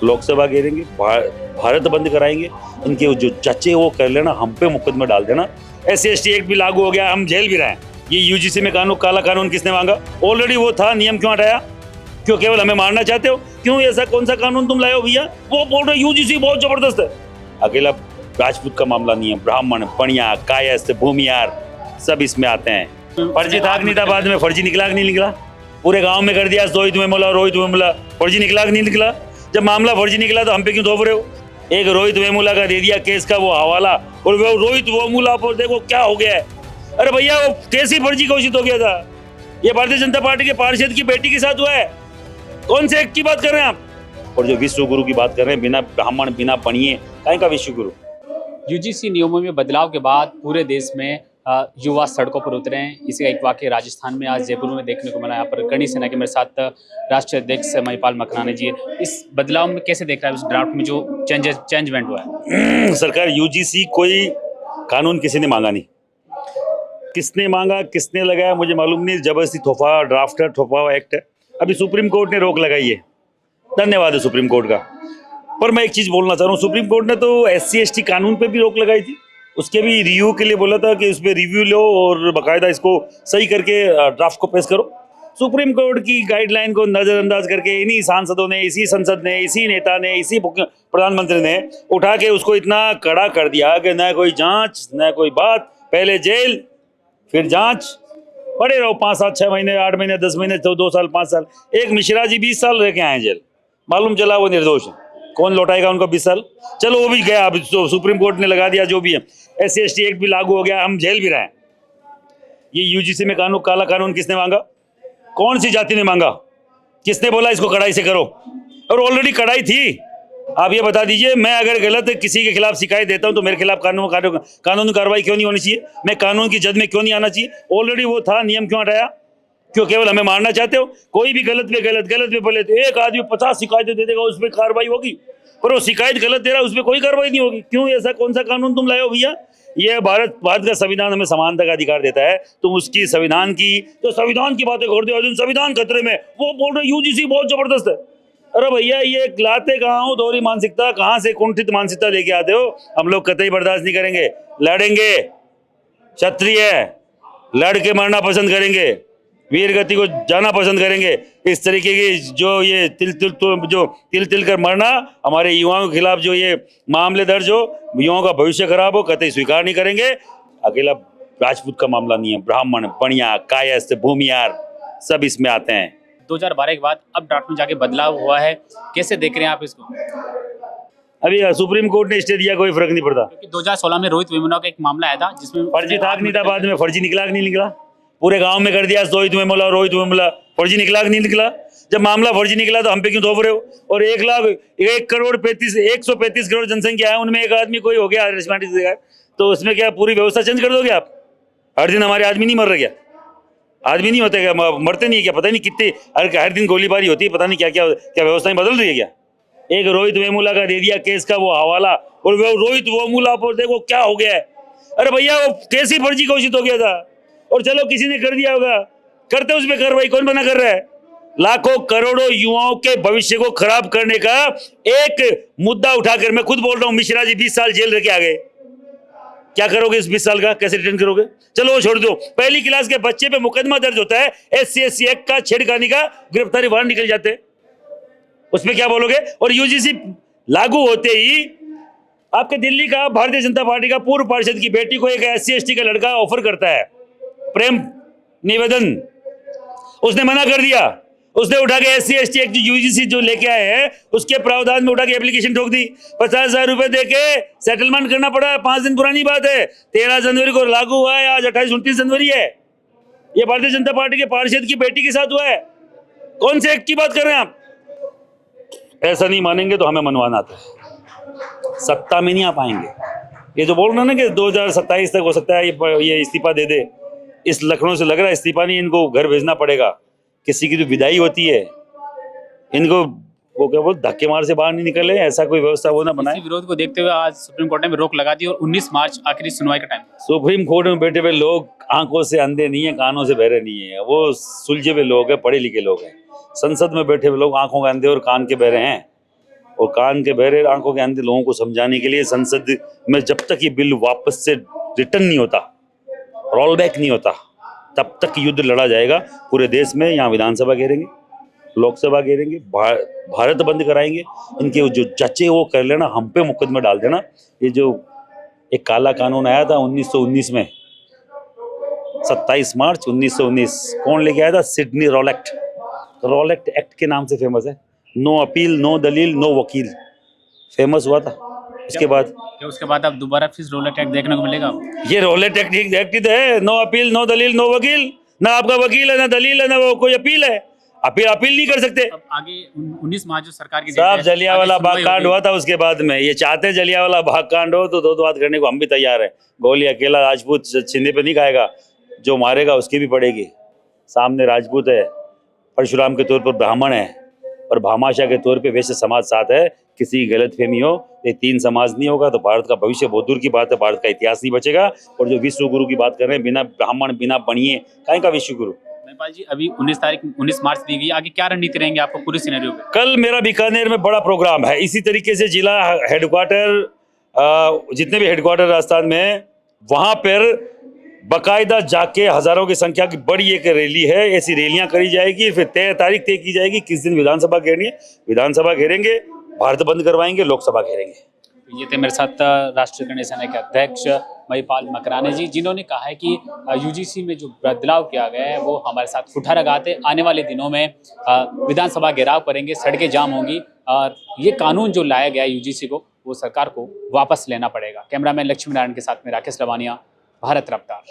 लोकसभा घेरेंगे, भारत बंद कराएंगे, इनके जो चचे वो कर लेना, हम पे मुकदमा डाल देना। SC/ST एक्ट भी लागू हो गया, हम जेल भी रहे। ये UGC में कानून, काला कानून किसने मांगा? ऑलरेडी वो था, नियम क्यों हटाया? क्यों केवल हमें मारना चाहते हो? क्यों ऐसा कौन सा कानून तुम लाए हो भैया? वो बोल रहे UGC बहुत जबरदस्त है। अकेला राजपूत का मामला नहीं है, ब्राह्मण, पणिया, कायस्थ, भूमियार सब इसमें आते हैं। फर्जी था नहीं था, बाद में फर्जी निकला कि नहीं निकला? पूरे गांव में कर दिया रोहित वेमुला, फर्जी निकला कि नहीं निकला? जब मामला फर्जी निकला तो हम पे क्यों थोप रहे हो? एक रोहित वेमुला का दे दिया केस का वो हवाला, और वो रोहित वेमुला पर देखो क्या हो गया है। अरे भैया वो केस ही फर्जी घोषित हो गया था। ये भारतीय जनता पार्टी के पार्षद की बेटी के साथ हुआ है। कौन से एक्ट की बात कर रहे हैं आप? और जो विश्व गुरु की बात कर रहे हैं, बिना ब्राह्मण बिना पणिए काहे का विश्व गुरु? UGC नियमों में बदलाव के बाद पूरे देश में युवा सड़कों पर उतरे हैं। इसी का एक वाकया राजस्थान में आज जयपुर में देखने को मिला। यहाँ पर करणी सेना के मेरे साथ राष्ट्रीय अध्यक्ष महिपाल मकराना जी है। इस बदलाव में कैसे देख रहा है, उस ड्राफ्ट में जो चेंजमेंट हुआ है? सरकार UGC कोई कानून किसी ने मांगा नहीं, किसने मांगा किसने लगाया मुझे मालूम नहीं। जबरदस्ती थोपा ड्राफ्ट है, थोपा एक्ट है। अभी सुप्रीम कोर्ट ने रोक लगाई है, धन्यवाद है सुप्रीम कोर्ट का। पर मैं एक चीज बोलना चाह रहा हूँ, सुप्रीम कोर्ट ने तो SC/ST कानून पे भी रोक लगाई थी, उसके भी रिव्यू के लिए बोला था कि उस पर रिव्यू लो और बाकायदा इसको सही करके ड्राफ्ट को पेश करो। सुप्रीम कोर्ट की गाइडलाइन को नजरअंदाज करके इन्हीं सांसदों ने, इसी संसद ने, इसी नेता ने, इसी प्रधानमंत्री ने उठा के उसको इतना कड़ा कर दिया कि न कोई जांच न कोई बात, पहले जेल फिर जांच, पड़े रहो 5, 7, 6 महीने, 8 महीने, 10 महीने, 2 साल, 5 साल। एक मिश्रा जी 20 साल रह के आए जेल, मालूम चला वो निर्दोष है। कौन लौटाएगा उनको 20 साल? चलो वो भी गया, अब तो सुप्रीम कोर्ट ने लगा दिया, जो भी है। SC/ST एक्ट भी लागू हो गया, हम जेल भी रहे। ये UGC में कानून, काला कानून किसने मांगा? कौन सी जाति ने मांगा? किसने बोला इसको कड़ाई से करो? और ऑलरेडी कड़ाई थी। आप ये बता दीजिए, मैं अगर गलत किसी के खिलाफ शिकायत देता हूं तो मेरे खिलाफ कानूनी कार्रवाई क्यों नहीं होनी चाहिए? मैं कानून की जद में क्यों नहीं आना चाहिए? ऑलरेडी वो था, नियम क्यों हटाया? क्यों केवल हमें मारना चाहते हो? कोई भी गलत पे बोले तो एक आदमी 50 शिकायतें दे देगा, उस पर कार्रवाई होगी। पर वो शिकायत गलत दे रहा है, उस पर कोई कार्रवाई नहीं होगी। क्यों? ऐसा कौन सा कानून तुम लाए हो भैया? ये भारत का संविधान हमें समानता का अधिकार देता है, तुम उसकी संविधान की बातें करते हो। संविधान खतरे में, वो बोल रहे UGC बहुत जबरदस्त है। अरे भैया ये लाते कहाँ हो? दोहरी मानसिकता कहाँ से, कुंठित मानसिकता लेके आते हो? हम लोग कतई बर्दाश्त नहीं करेंगे, लड़ेंगे, क्षत्रिय लड़ के मरना पसंद करेंगे, वीर गति को जाना पसंद करेंगे। इस तरीके की जो ये तिल तिल कर मरना, हमारे युवाओं के खिलाफ जो ये मामले दर्ज हो, युवाओं का भविष्य खराब हो, कतई स्वीकार नहीं करेंगे। अकेला राजपूत का मामला नहीं है, ब्राह्मण, पणिया, कायस्थ, भूमियार सब इसमें आते हैं। 2012 के बाद अब ड्राफ्ट में जाके बदलाव हुआ है, कैसे देख रहे हैं आप इसको? अभी सुप्रीम कोर्ट ने स्टे दिया, कोई फर्क नहीं पड़ता। क्योंकि 2016 में रोहित वेमुला का एक मामला आया था जिसमें फर्जी था नहीं था, बाद में फर्जी निकला कि नहीं निकला? पूरे गांव में कर दिया रोहित वेमुला, फर्जी निकला कि नहीं निकला? जब मामला फर्जी निकला तो हम पे क्यों थोप रहे हो? और 1,35 करोड़ जनसंख्या है, उनमें एक आदमी कोई हो गया तो उसमें क्या पूरी व्यवस्था चेंज कर दोगे आप? हर दिन हमारे आदमी नहीं मर रहे क्या? आदमी नहीं होते क्या? मरते नहीं क्या? पता नहीं कितने हर दिन गोलीबारी होती है, पता नहीं क्या क्या क्या व्यवस्थाएं बदल रही है क्या? एक रोहित वेमुला का दे दिया केस का वो हवाला, और वो रोहित वेमुला पर देखो क्या हो गया है। अरे भैया वो केस ही फर्जी घोषित हो गया था, और चलो किसी ने कर दिया होगा, करते उस पर कार्रवाई, कौन मना कर रहा है? लाखों करोड़ों युवाओं के भविष्य को खराब करने का एक मुद्दा उठाकर, मैं खुद बोल रहा हूं, मिश्रा जी 20 साल जेल रह के आ गए। क्या करोगे इस 20 साल का? कैसे रिटर्न करोगे? चलो वो छोड़ दो, पहली क्लास के बच्चे पे मुकदमा दर्ज होता है, SC/ST एक्ट का छेड़खानी का गिरफ्तारी वारंट निकल जाते, उसमें क्या बोलोगे? और UGC लागू होते ही आपके दिल्ली का भारतीय जनता पार्टी का पूर्व पार्षद की बेटी को एक SC/ST का लड़का ऑफर करता है प्रेम निवेदन, उसने मना कर दिया। उसने उठा के SC/ST एक्ट UGC जो लेके आए हैं उसके प्रावधान में उठा के एप्लीकेशन ठोक दी। 50,000 रुपए देके सेटलमेंट करना पड़ा है। 5 दिन पुरानी बात है, 13 जनवरी को लागू हुआ है, आज 28-29 जनवरी है। ये भारतीय जनता पार्टी के पार्षद की बेटी के साथ हुआ है। कौन से एक्ट की बात कर रहे हैं आप? ऐसा नहीं मानेंगे तो हमें मनवाना आता है, सत्ता में नहीं आ पाएंगे। ये जो बोल रहे ना कि 2027 तक हो सकता है ये इस्तीफा दे दे, इस लखनऊ से लग रहा है इस्तीफा नहीं, इनको घर भेजना पड़ेगा। किसी की तो विदाई होती है, इनको वो क्या बोल धक्के मार से बाहर नहीं निकले, ऐसा कोई व्यवस्था वो ना बनाए। विरोध को देखते हुए आज सुप्रीम कोर्ट ने रोक लगा दी और 19 मार्च आखिरी सुनवाई का टाइम। सुप्रीम कोर्ट में बैठे हुए लोग आंखों से अंधे नहीं है, कानों से बहरे नहीं है, वो सुलझे हुए लोग हैं, पढ़े लिखे लोग हैं। संसद में बैठे हुए लोग आंखों के अंधे और कान के बहरे हैं, और कान के बहरे आंखों के अंधे लोगों को समझाने के लिए संसद में जब तक ये बिल वापस से रिटर्न नहीं होता, रोल बैक नहीं होता, तब तक युद्ध लड़ा जाएगा पूरे देश में। यहाँ विधानसभा घेरेंगे, लोकसभा घेरेंगे, भारत बंद कराएंगे। इनके जो जचे वो कर लेना, हम पे मुकदमा डाल देना। ये जो एक काला कानून आया था 1919 में, 27 मार्च 1919, कौन लेके आया था? सिडनी रॉलेक्ट। रॉलेक्ट एक्ट के नाम से फेमस है। नो अपील, नो दलील, नो वकील, फेमस हुआ था। इसके बाद क्या उसके बाद अब दोबारा फिर रोलेट एक्ट देखने को मिलेगा? ये रोलेट एक्ट ही तो है। नो अपील, नो दलील, नो वकील। ना आपका वकील है, ना दलील है, ना वो कोई अपील है। अपील नहीं कर सकते। अब आगे 19 मार्च जो सरकार की साहब जलियांवाला आगे बाग सुनवाई कांड होगी। हुआ था, उसके बाद में ये चाहते हैं जलियांवाला बाग कांड हो तो दो बात करने को हम भी तैयार है। गोली अकेला राजपूत छिंदे पे नहीं खाएगा, जो मारेगा उसकी भी पड़ेगी। सामने राजपूत है, परशुराम के तौर पर ब्राह्मण है और भामाशाह के तौर पे वैश्य समाज साथ है। किसी की गलतफहमी हो, ये तीन समाज नहीं होगा तो भारत का भविष्य बहुत दूर की बात है, भारत का इतिहास नहीं बचेगा। और जो विश्व गुरु की बात कर रहे हैं, बिना ब्राह्मण बिना बनिए काहे का विश्व गुरु? महिपाल जी, अभी 19 मार्च दी गई, आगे क्या रणनीति रहेंगे आपको पूरे सिनेरियो पे? कल मेरा बीकानेर में बड़ा प्रोग्राम है। इसी तरीके से जिला हेडक्वार्टर, जितने भी हेडक्वार्टर राजस्थान में, वहां पर बकायदा जाके हजारों की संख्या की बड़ी एक रैली है। ऐसी रैलियां करी जाएगी, फिर तारीख तय की जाएगी किस दिन विधानसभा घेरनी है। विधानसभा घेरेंगे, भारत बंद करवाएंगे, लोकसभा घेरेंगे। ये थे मेरे साथ राष्ट्रीय कर्ण सेना के अध्यक्ष महिपाल मकराने जी, जिन्होंने कहा है कि यूजीसी में जो बदलाव किया गया है वो हमारे साथ उठा लगाते आने वाले दिनों में विधानसभा घेराव करेंगे, सड़कें जाम होंगी और ये कानून जो लाया गया है यूजीसी को, वो सरकार को वापस लेना पड़ेगा। कैमरामैन लक्ष्मी नारायण के साथ में राकेश लवानिया, भारत रफ्तार।